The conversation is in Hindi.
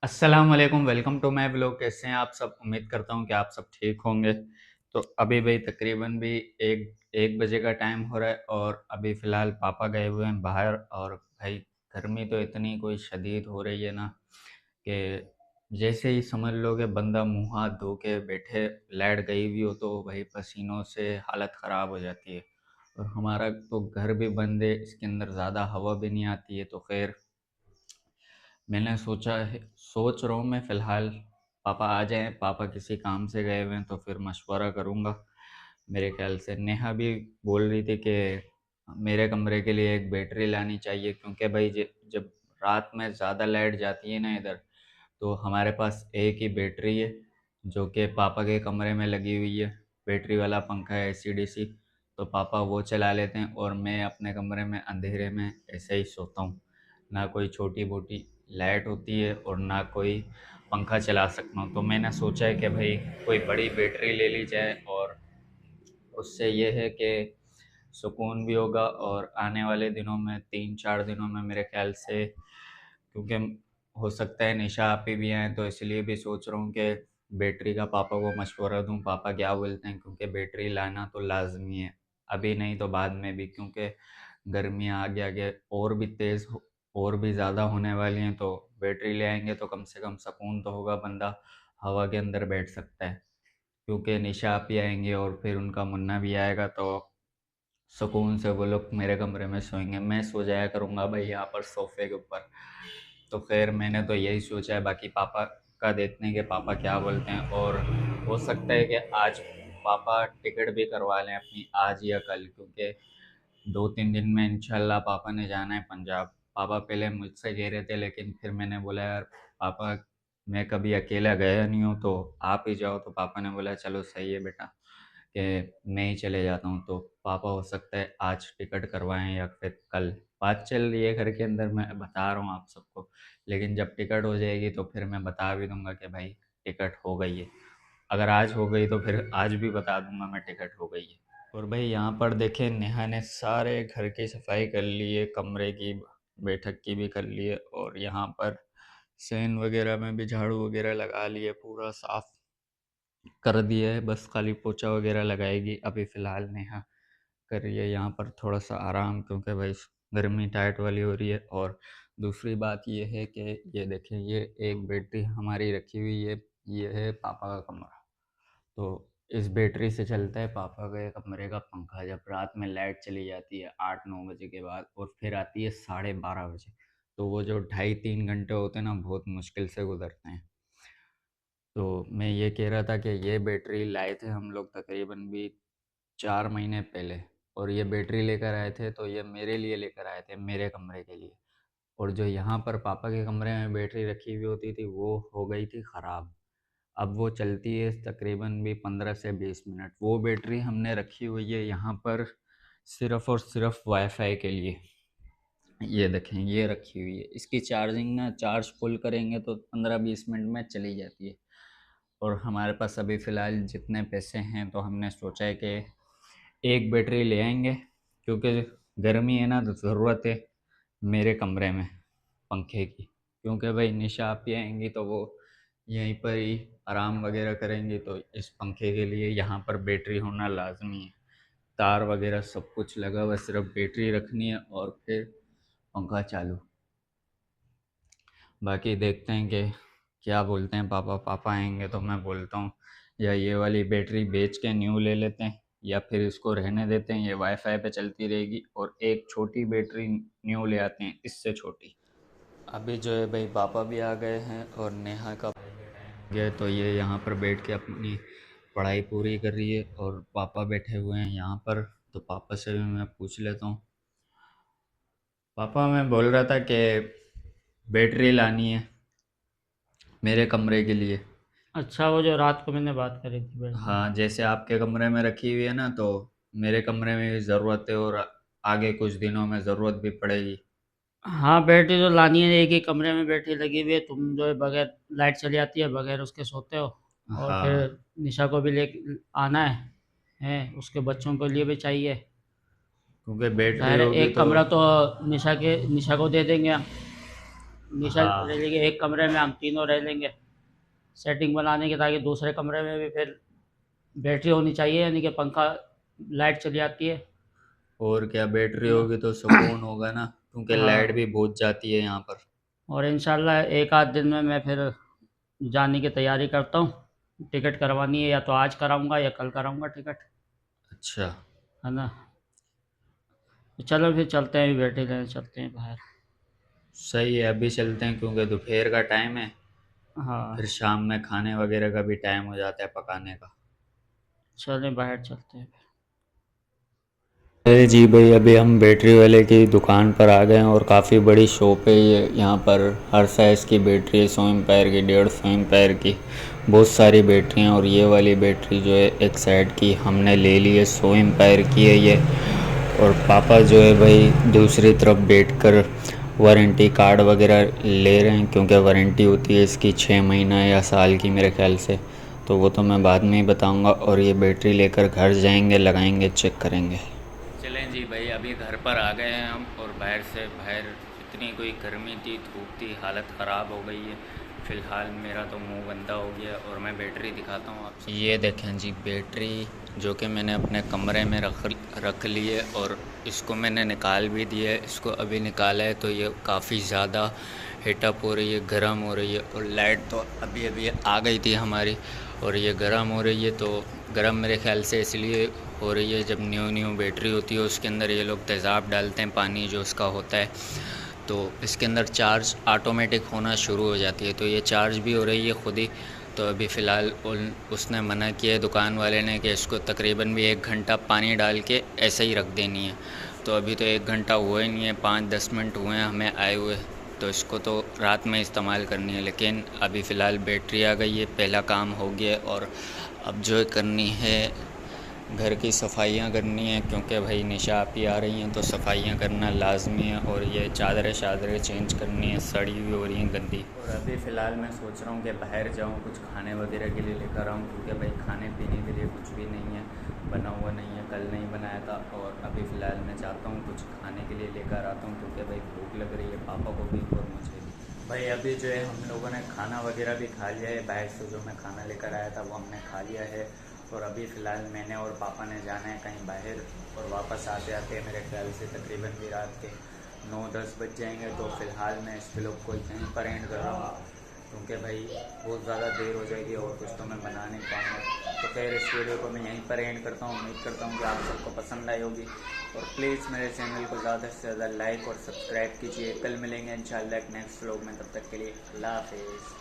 अस्सलाम वालेकुम, वेलकम टू माय ब्लॉग। कैसे हैं आप सब? उम्मीद करता हूँ कि आप सब ठीक होंगे। तो अभी भाई तकरीबन भी 1 बजे का टाइम हो रहा है और अभी फ़िलहाल पापा गए हुए हैं बाहर। और भाई गर्मी तो इतनी कोई शदीद हो रही है ना कि जैसे ही समझ लो कि बंदा मुँह हाथ धो के बैठे, लाइट गई भी हो तो भाई पसीनों से हालत ख़राब हो जाती है। और हमारा तो घर भी बंद है, इसके अंदर ज़्यादा हवा भी नहीं आती है। तो खैर मैंने सोच रहा हूँ मैं फ़िलहाल पापा आ जाएँ, पापा किसी काम से गए हुए हैं तो फिर मशवरा करूँगा। मेरे ख़्याल से नेहा भी बोल रही थी कि मेरे कमरे के लिए एक बैटरी लानी चाहिए, क्योंकि भाई जब रात में ज़्यादा लाइट जाती है ना इधर, तो हमारे पास एक ही बैटरी है जो कि पापा के कमरे में लगी हुई है। बैटरी वाला पंखा है एसी-डीसी, तो पापा वो चला लेते हैं और मैं अपने कमरे में अंधेरे में ऐसे ही सोता हूँ। ना कोई छोटी-मोटी लाइट होती है और ना कोई पंखा चला सकता हूँ। तो मैंने सोचा है कि भाई कोई बड़ी बैटरी ले ली जाए, और उससे ये है कि सुकून भी होगा। और आने वाले दिनों में 3-4 दिनों में मेरे ख़्याल से, क्योंकि हो सकता है निशा आपी भी आएँ, तो इसलिए भी सोच रहा हूँ कि बैटरी का पापा को मशवरा दूँ, पापा क्या बोलते हैं, क्योंकि बैटरी लाना तो लाज़मी है। अभी नहीं तो बाद में भी, क्योंकि गर्मियाँ आगे आगे और भी ज़्यादा होने वाली हैं। तो बैटरी ले आएंगे तो कम से कम सुकून तो होगा, बंदा हवा के अंदर बैठ सकता है। क्योंकि निशा आपी आएंगे और फिर उनका मुन्ना भी आएगा, तो सुकून से वो लोग मेरे कमरे में सोएंगे, मैं सो जाया करूँगा भाई यहाँ पर सोफ़े के ऊपर। तो खैर मैंने तो यही सोचा है, बाकी पापा का देखते हैं कि पापा क्या बोलते हैं। और हो सकता है कि आज पापा टिकट भी करवा लें अपनी, आज या कल, क्योंकि 2-3 दिन में इंशाल्लाह पापा ने जाना है पंजाब। पापा पहले मुझसे कह रहे थे, लेकिन फिर मैंने बोला यार पापा, मैं कभी अकेला गया नहीं हूँ, तो आप ही जाओ। तो पापा ने बोला चलो सही है बेटा, कि मैं ही चले जाता हूँ। तो पापा हो सकता है आज टिकट करवाएं या फिर कल। बात चल रही है घर के अंदर, मैं बता रहा हूँ आप सबको। लेकिन जब टिकट हो जाएगी तो फिर मैं बता भी दूंगा कि भाई टिकट हो गई है। अगर आज हो गई तो फिर आज भी बता दूंगा मैं टिकट हो गई है। और भाई यहाँ पर देखें, नेहा ने सारे घर की सफाई कर ली है, कमरे की, बैठक की भी कर ली है, और यहाँ पर सैन वगैरह में भी झाड़ू वगैरह लगा लिए, पूरा साफ कर दिया है। बस खाली पोछा वगैरह लगाएगी अभी फ़िलहाल नेहा कर रही है। यहाँ पर थोड़ा सा आराम, क्योंकि भाई गर्मी टाइट वाली हो रही है। और दूसरी बात ये है कि ये देखें, ये एक बैटरी हमारी रखी हुई है, ये है पापा का कमरा। तो इस बैटरी से चलता है पापा के कमरे का पंखा, जब रात में लाइट चली जाती है 8-9 बजे के बाद, और फिर आती है 12:30 बजे। तो वो जो 2.5-3 घंटे होते हैं ना, बहुत मुश्किल से गुजरते हैं। तो मैं ये कह रहा था कि ये बैटरी लाए थे हम लोग तकरीबन भी 4 महीने पहले। और ये बैटरी लेकर आए थे तो ये मेरे लिए लेकर आए थे, मेरे कमरे के लिए। और जो यहाँ पर पापा के कमरे में बैटरी रखी हुई होती थी वो हो गई थी ख़राब। अब वो चलती है तकरीबन भी 15 से 20 मिनट। वो बैटरी हमने रखी हुई है यहाँ पर सिर्फ़ और सिर्फ वाईफाई के लिए। ये देखें, ये रखी हुई है। इसकी चार्जिंग ना, चार्ज फुल करेंगे तो 15-20 मिनट में चली जाती है। और हमारे पास अभी फ़िलहाल जितने पैसे हैं, तो हमने सोचा है कि एक बैटरी ले आएंगे, क्योंकि गर्मी है ना, तो ज़रूरत है मेरे कमरे में पंखे की। क्योंकि भाई निशा आप ही आएंगी तो वो यहीं पर ही आराम वगैरह करेंगी, तो इस पंखे के लिए यहाँ पर बैटरी होना लाजमी है। तार वगैरह सब कुछ लगा हुआ, सिर्फ बैटरी रखनी है और फिर पंखा चालू। बाकी देखते हैं कि क्या बोलते हैं पापा। पापा आएंगे तो मैं बोलता हूँ या ये वाली बैटरी बेच के न्यू ले लेते हैं, या फिर इसको रहने देते हैं, ये वाईफाई पे चलती रहेगी, और एक छोटी बैटरी न्यू ले आते हैं, इससे छोटी। अभी जो है भाई पापा भी आ गए हैं और नेहा का गए, तो ये यहाँ पर बैठ के अपनी पढ़ाई पूरी कर रही है और पापा बैठे हुए हैं यहाँ पर। तो पापा से भी मैं पूछ लेता हूँ। पापा, मैं बोल रहा था कि बैटरी लानी है मेरे कमरे के लिए। अच्छा, वो जो रात को मैंने बात करी थी बैटरी। हाँ, जैसे आपके कमरे में रखी हुई है ना, तो मेरे कमरे में भी ज़रूरत है, और आगे कुछ दिनों में ज़रूरत भी पड़ेगी। हाँ, बैटरी तो लानी है। एक ही कमरे में बैटरी लगी हुई है। तुम जो है बगैर लाइट चली आती है, बगैर उसके सोते हो। और हाँ, फिर निशा को भी ले आना है उसके बच्चों के लिए भी चाहिए। क्योंकि बैटरी ज़ाहिर है होगी एक तो। कमरा तो निशा को दे देंगे हम। निशा हाँ रह लेंगे एक कमरे में, हम तीनों रह लेंगे सेटिंग बनाने की, ताकि दूसरे कमरे में भी फिर बैटरी होनी चाहिए, यानी कि पंखा लाइट चली जाती है और क्या, बैटरी ना। होगी तो सुकून होगा ना, क्योंकि लाइट हाँ, भी बहुत जाती है यहाँ पर। और इंशाल्लाह एक आध दिन में मैं फिर जाने की तैयारी करता हूँ। टिकट करवानी है, या तो आज कराऊंगा या कल कराऊंगा टिकट, अच्छा, है ना। तो चलो फिर चलते हैं, अभी बैठे रहे, चलते हैं बाहर। सही है, अभी चलते हैं क्योंकि दोपहर का टाइम है, फिर हाँ, शाम में खाने वगैरह का भी टाइम हो जाता है पकाने का। चलें बाहर चलते हैं। अरे जी भाई, अभी हम बैटरी वाले की दुकान पर आ गए हैं और काफ़ी बड़ी शॉप है ये। यहाँ पर हर साइज़ की बैटरी है, 100 एम्पायर की, 150 एम्पायर की, बहुत सारी बैटरी हैं। और ये वाली बैटरी जो है एक साइड की हमने ले ली है, 100 एम्पायर की है ये। और पापा जो है भाई दूसरी तरफ बैठकर वारंटी कार्ड वगैरह ले रहे हैं, क्योंकि वारंटी होती है इसकी 6 महीना या साल की मेरे ख्याल से। तो वो तो मैं बाद में ही बताऊँगा। और ये बैटरी लेकर घर जाएंगे, लगाएंगे, चेक करेंगे। चलें जी भाई, अभी घर पर आ गए हैं हम, और बाहर इतनी कोई गर्मी थी, धूप थी, हालत ख़राब हो गई है। फ़िलहाल मेरा तो मुंह गंदा हो गया, और मैं बैटरी दिखाता हूँ आपसे। ये देखें जी बैटरी, जो कि मैंने अपने कमरे में रख ली है, और इसको मैंने निकाल भी दिया है। इसको अभी निकाला है तो ये काफ़ी ज़्यादा हीटअप हो रही है, गर्म हो रही है। और लाइट तो अभी अभी आ गई थी हमारी, और ये गर्म हो रही है। तो गर्म मेरे ख़्याल से इसलिए हो रही है, जब न्यू बैटरी होती है उसके अंदर ये लोग तेज़ाब डालते हैं, पानी जो उसका होता है, तो इसके अंदर चार्ज ऑटोमेटिक होना शुरू हो जाती है। तो ये चार्ज भी हो रही है ख़ुद ही। तो अभी फ़िलहाल उसने मना किया है दुकान वाले ने कि इसको तकरीबन भी 1 घंटा पानी डाल के ऐसे ही रख देनी है। तो अभी तो 1 घंटा हुआ ही नहीं है, 5-10 मिनट हुए हैं हमें आए हुए। तो इसको तो रात में इस्तेमाल करनी है, लेकिन अभी फ़िलहाल बैटरी आ गई है, पहला काम हो गया। और अब जो करनी है, घर की सफाइयाँ करनी है, क्योंकि भाई निशा आप ही आ रही हैं तो सफाइयाँ करना लाजमी है। और ये चादरें चेंज करनी है, सड़ी हुई हो रही हैं गंदी। और अभी फ़िलहाल मैं सोच रहा हूँ कि बाहर जाऊँ, कुछ खाने वगैरह के लिए लेकर आऊँ, क्योंकि भाई खाने पीने के लिए कुछ भी नहीं है, बना हुआ नहीं है, कल नहीं बनाया था। और अभी फ़िलहाल मैं चाहता हूँ कुछ खाने के लिए लेकर आता हूँ, क्योंकि भाई भूख लग रही है पापा को भी और मुझे भी। भाई अभी जो है हम लोगों ने खाना वगैरह भी खा लिया है, बाहर से जो मैं खाना लेकर आया था वो हमने खा लिया है। और अभी फ़िलहाल मैंने और पापा ने जाना है कहीं बाहर, और वापस आते आते मेरे ख्याल से तकरीबन भी रात के 9-10 बज जाएंगे। तो फ़िलहाल मैं इस व्लॉग को यहीं पर एंड कर रहा हूँ, क्योंकि भाई बहुत ज़्यादा देर हो जाएगी और कुछ तो मैं बना नहीं पाऊँगा। तो खैर इस वीडियो को मैं यहीं पर एंड करता हूँ। उम्मीद करता हूँ कि आप सबको पसंद आई होगी, और प्लीज़ मेरे चैनल को ज़्यादा से ज़्यादा लाइक और सब्सक्राइब कीजिए। कल मिलेंगे इंशाल्लाह एक नेक्स्ट व्लॉग में, तब तक के लिए अल्लाह हाफिज़।